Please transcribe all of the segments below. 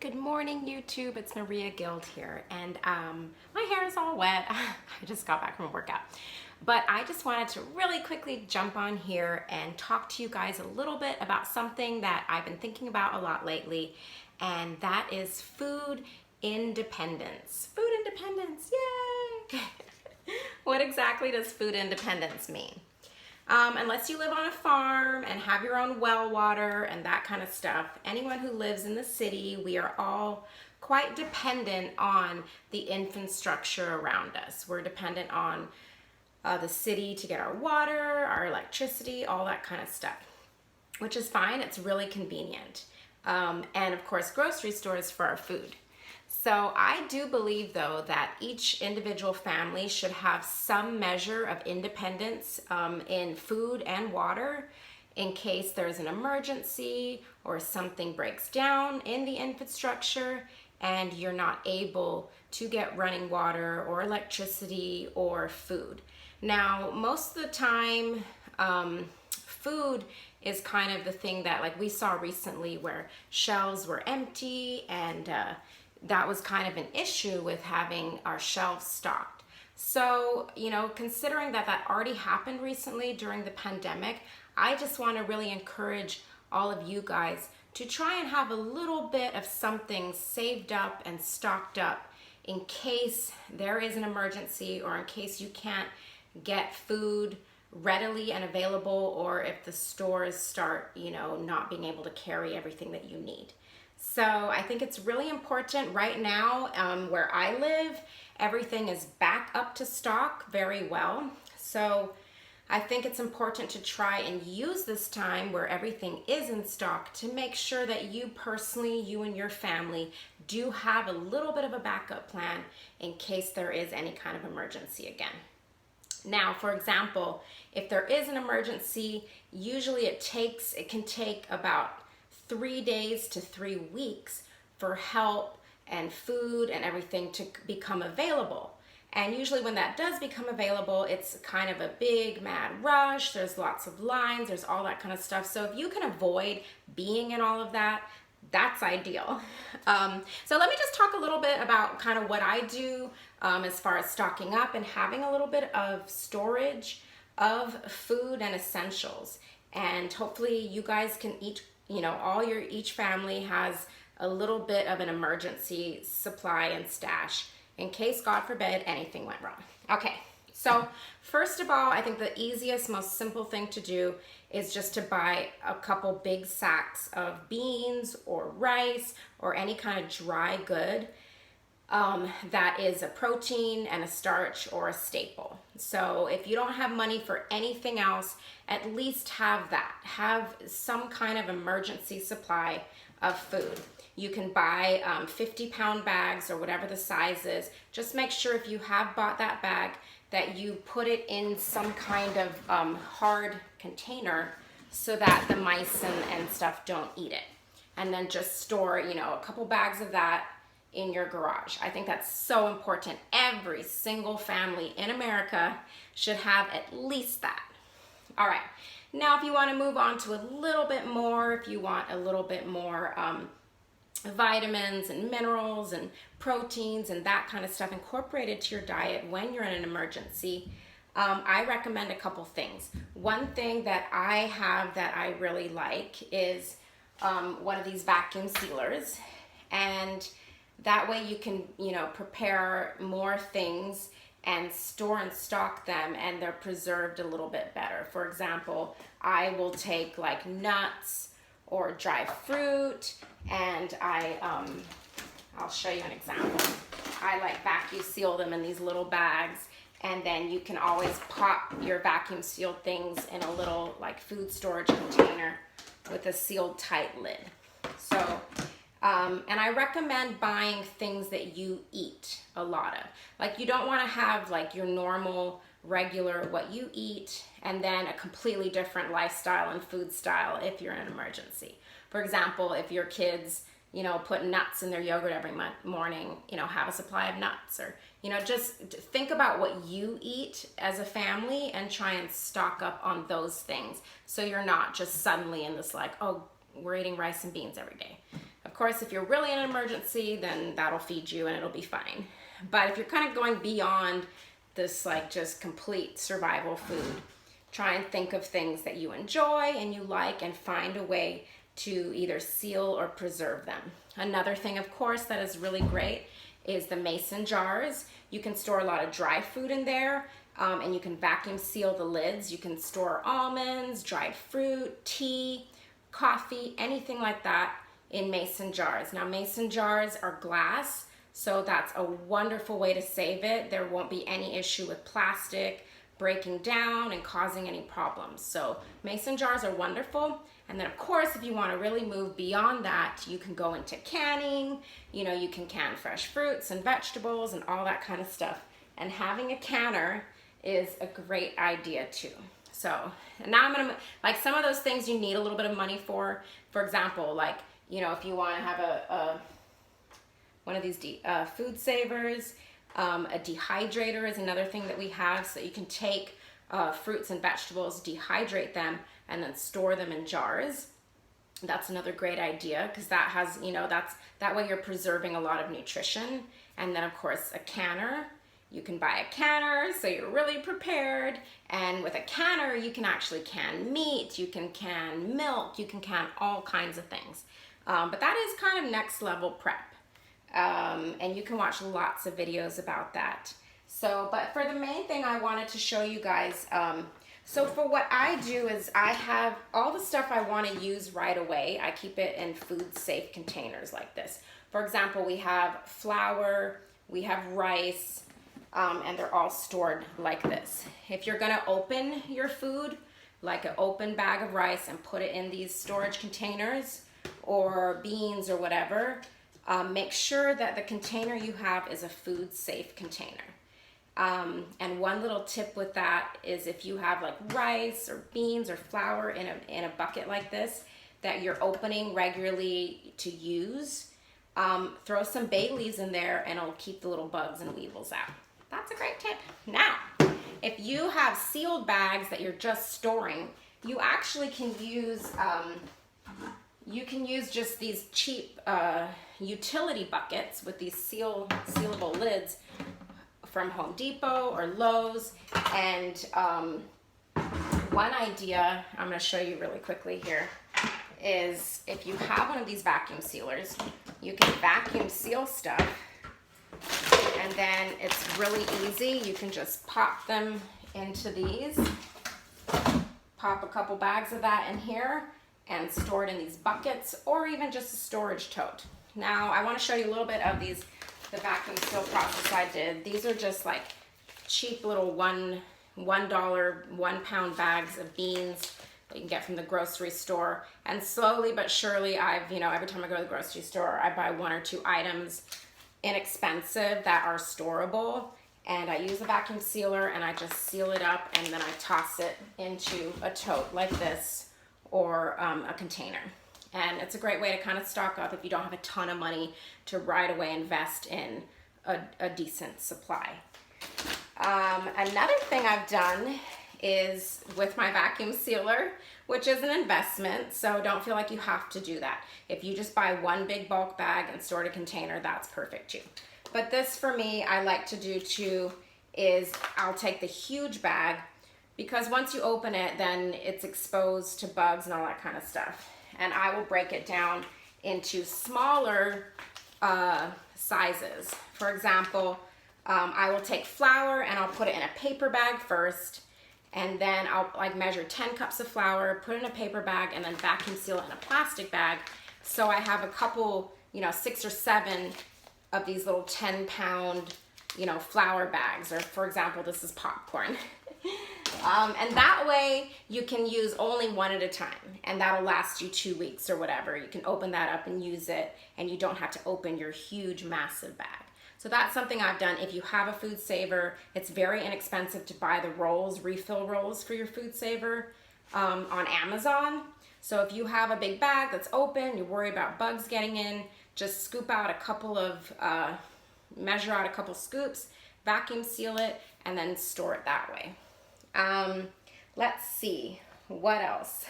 Good morning, YouTube. It's Maria Guild here, and my hair is all wet. I just got back from a workout. But I just wanted to really quickly jump on here and talk to you guys a little bit about something that I've been thinking about a lot lately, and that is food independence. Food independence, yay! What exactly does food independence mean? Unless you live on a farm and have your own well water and that kind of stuff, anyone who lives in the city, we are all quite dependent on the infrastructure around us. We're dependent on the city to get our water, our electricity, all that kind of stuff, which is fine. It's really convenient. And of course, grocery stores for our food. So I do believe, though, that each individual family should have some measure of independence in food and water in case there's an emergency or something breaks down in the infrastructure and you're not able to get running water or electricity or food. Now, most of the time, food is kind of the thing that, like we saw recently, where shelves were empty and that was kind of an issue with having our shelves stocked. So, considering that already happened recently during the pandemic, I just want to really encourage all of you guys to try and have a little bit of something saved up and stocked up in case there is an emergency or in case you can't get food readily and available, or if the stores start, not being able to carry everything that you need. So I think it's really important right now where I live, everything is back up to stock very well. So I think it's important to try and use this time where everything is in stock to make sure that you personally, you and your family, do have a little bit of a backup plan in case there is any kind of emergency again. Now, for example, if there is an emergency, usually it can take about 3 days to 3 weeks for help and food and everything to become available. And usually when that does become available, it's kind of a big mad rush. There's lots of lines, there's all that kind of stuff. So if you can avoid being in all of that, that's ideal. So let me just talk a little bit about kind of what I do as far as stocking up and having a little bit of storage of food and essentials. And hopefully you guys can each family has a little bit of an emergency supply and stash in case, God forbid, anything went wrong. Okay, so first of all, I think the easiest, most simple thing to do is just to buy a couple big sacks of beans or rice or any kind of dry good that is a protein and a starch or a staple. So if you don't have money for anything else, at least have that. Have some kind of emergency supply of food. You can buy 50-pound bags or whatever the size is. Just make sure if you have bought that bag that you put it in some kind of hard container so that the mice and stuff don't eat it. And then just store, a couple bags of that in your garage. I think that's so important. Every single family in America should have at least that. All right. Now, if you want to move on to a little bit more, if you want a little bit more vitamins and minerals and proteins and that kind of stuff incorporated to your diet when you're in an emergency, I recommend a couple things. One thing that I have that I really like is one of these vacuum sealers, and that way you can, prepare more things and store and stock them, and they're preserved a little bit better. For example, I will take like nuts or dry fruit, and I'll show you an example. I like vacuum seal them in these little bags, and then you can always pop your vacuum sealed things in a little like food storage container with a sealed tight lid. So and I recommend buying things that you eat a lot of. Like, you don't want to have like your normal, regular, what you eat, and then a completely different lifestyle and food style if you're in an emergency. For example, if your kids, put nuts in their yogurt every morning, have a supply of nuts, or, just think about what you eat as a family and try and stock up on those things. So you're not just suddenly in this like, oh, we're eating rice and beans every day. Of course, if you're really in an emergency, then that'll feed you and it'll be fine. But if you're kind of going beyond this like just complete survival food, try and think of things that you enjoy and you like and find a way to either seal or preserve them. Another thing, of course, that is really great is the mason jars. You can store a lot of dry food in there, and you can vacuum seal the lids. You can store almonds, dried fruit, tea, coffee, anything like that in mason jars. Now, mason jars are glass, so that's a wonderful way to save it. There won't be any issue with plastic breaking down and causing any problems. So mason jars are wonderful. And then of course, if you want to really move beyond that, you can go into canning. You know, you can can fresh fruits and vegetables and all that kind of stuff. And having a canner is a great idea too. So now I'm gonna, like some of those things you need a little bit of money for. For example, like, you know, if you want to have one of these food savers, a dehydrator is another thing that we have, so you can take fruits and vegetables, dehydrate them, and then store them in jars. That's another great idea because that has, you know, that way you're preserving a lot of nutrition. And then of course a canner. You can buy a canner so you're really prepared. And with a canner you can actually can meat, you can can milk, you can can all kinds of things. But that is kind of next level prep. And you can watch lots of videos about that. So, but for the main thing I wanted to show you guys, so for what I do is I have all the stuff I want to use right away. I keep it in food safe containers like this. For example, we have flour, we have rice, and they're all stored like this. If you're gonna open your food, like an open bag of rice and put it in these storage containers or beans or whatever, make sure that the container you have is a food safe container. And one little tip with that is if you have like rice or beans or flour in a bucket like this that you're opening regularly to use, throw some bay leaves in there and it'll keep the little bugs and weevils out. That's a great tip. Now, if you have sealed bags that you're just storing, you actually can use just these cheap utility buckets with these sealable lids from Home Depot or Lowe's. And one idea I'm going to show you really quickly here is if you have one of these vacuum sealers, you can vacuum seal stuff, and then it's really easy. You can just pop them into these, pop a couple bags of that in here and store it in these buckets, or even just a storage tote. Now I want to show you a little bit of the vacuum seal process I did. These are just like cheap little $1 1-pound bags of beans that you can get from the grocery store. And slowly but surely every time I go to the grocery store, I buy 1 or 2 items, inexpensive, that are storable. And I use a vacuum sealer and I just seal it up and then I toss it into a tote like this or a container. And it's a great way to kind of stock up if you don't have a ton of money to right away invest in a decent supply. Another thing I've done is with my vacuum sealer, which is an investment, so don't feel like you have to do that. If you just buy one big bulk bag and store it in a container, that's perfect too. But this for me, I like to do too, is I'll take the huge bag, because once you open it, then it's exposed to bugs and all that kind of stuff. And I will break it down into smaller sizes. For example, I will take flour and I'll put it in a paper bag first, and then I'll measure 10 cups of flour, put it in a paper bag, and then vacuum seal it in a plastic bag. So I have a couple, 6 or 7 of these little 10-pound, flour bags, or for example, this is popcorn. And that way you can use only one at a time, and that'll last you 2 weeks or whatever. You can open that up and use it, and you don't have to open your huge, massive bag. So that's something I've done. If you have a food saver, it's very inexpensive to buy the rolls, refill rolls for your food saver on Amazon. So if you have a big bag that's open, you're worried about bugs getting in, just scoop out a couple of, measure out a couple scoops, vacuum seal it, and then store it that way. Let's see, what else?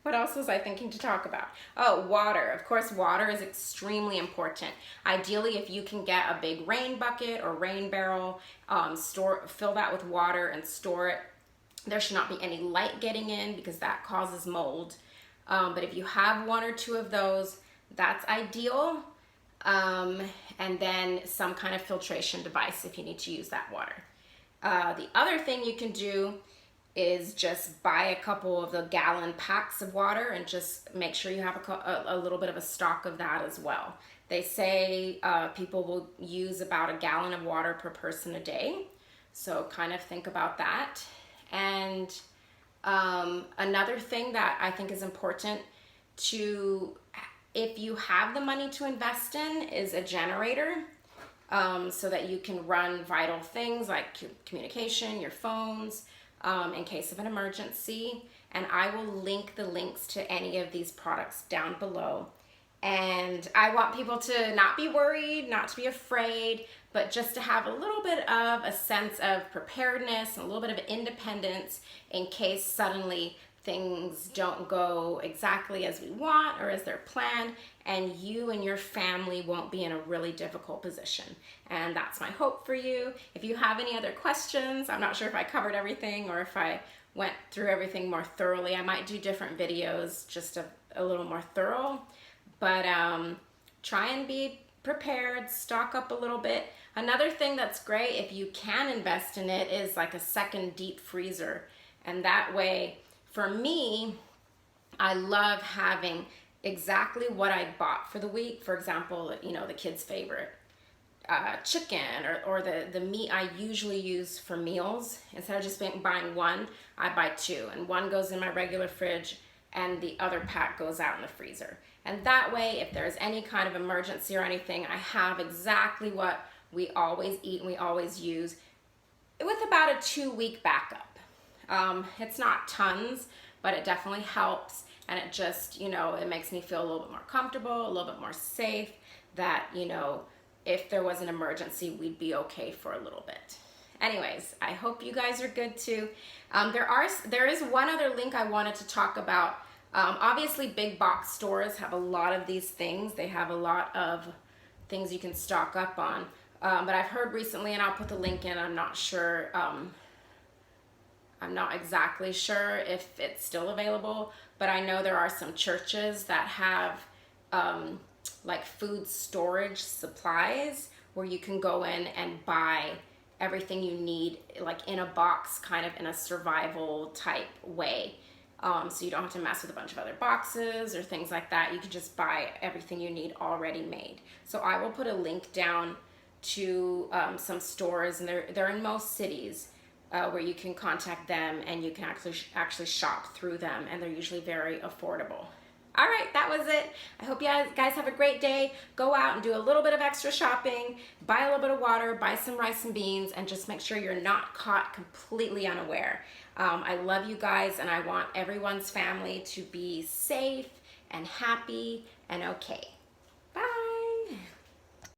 What else was I thinking to talk about? Oh, water. Of course, water is extremely important. Ideally, if you can get a big rain bucket or rain barrel, fill that with water and store it. There should not be any light getting in because that causes mold. But if you have one or two of those, that's ideal. And then some kind of filtration device if you need to use that water. The other thing you can do is just buy a couple of the gallon packs of water and just make sure you have a little bit of a stock of that as well. They say people will use about a gallon of water per person a day. So kind of think about that. And another thing that I think is important if you have the money to invest in, is a generator. So that you can run vital things like communication, your phones, in case of an emergency. And I will link the links to any of these products down below. And I want people to not be worried, not to be afraid, but just to have a little bit of a sense of preparedness and a little bit of independence in case suddenly things don't go exactly as we want or as they're planned, and you and your family won't be in a really difficult position. And that's my hope for you. If you have any other questions, I'm not sure if I covered everything or if I went through everything more thoroughly. I might do different videos, just a little more thorough. But try and be prepared, stock up a little bit. Another thing that's great, if you can invest in it, is like a second deep freezer. And that way, for me, I love having exactly what I bought for the week. For example, you know, the kids' favorite chicken or the meat I usually use for meals. Instead of just buying one, I buy two. And one goes in my regular fridge and the other pack goes out in the freezer. And that way, if there's any kind of emergency or anything, I have exactly what we always eat and we always use with about a 2-week backup. It's not tons, but it definitely helps. And it just, you know, it makes me feel a little bit more comfortable, a little bit more safe that, you know, if there was an emergency, we'd be okay for a little bit. Anyways, I hope you guys are good too. There is one other link I wanted to talk about. Obviously, big box stores have a lot of these things. They have a lot of things you can stock up on. But I've heard recently, and I'll put the link in, I'm not sure, I'm not exactly sure if it's still available, but I know there are some churches that have like food storage supplies where you can go in and buy everything you need, like in a box, kind of in a survival type way. So you don't have to mess with a bunch of other boxes or things like that. You can just buy everything you need already made. So I will put a link down to some stores, and they're in most cities where you can contact them and you can actually shop through them, and they're usually very affordable. All right, that was it. I hope you guys have a great day. Go out and do a little bit of extra shopping, buy a little bit of water, buy some rice and beans, and just make sure you're not caught completely unaware. I love you guys, and I want everyone's family to be safe and happy and okay.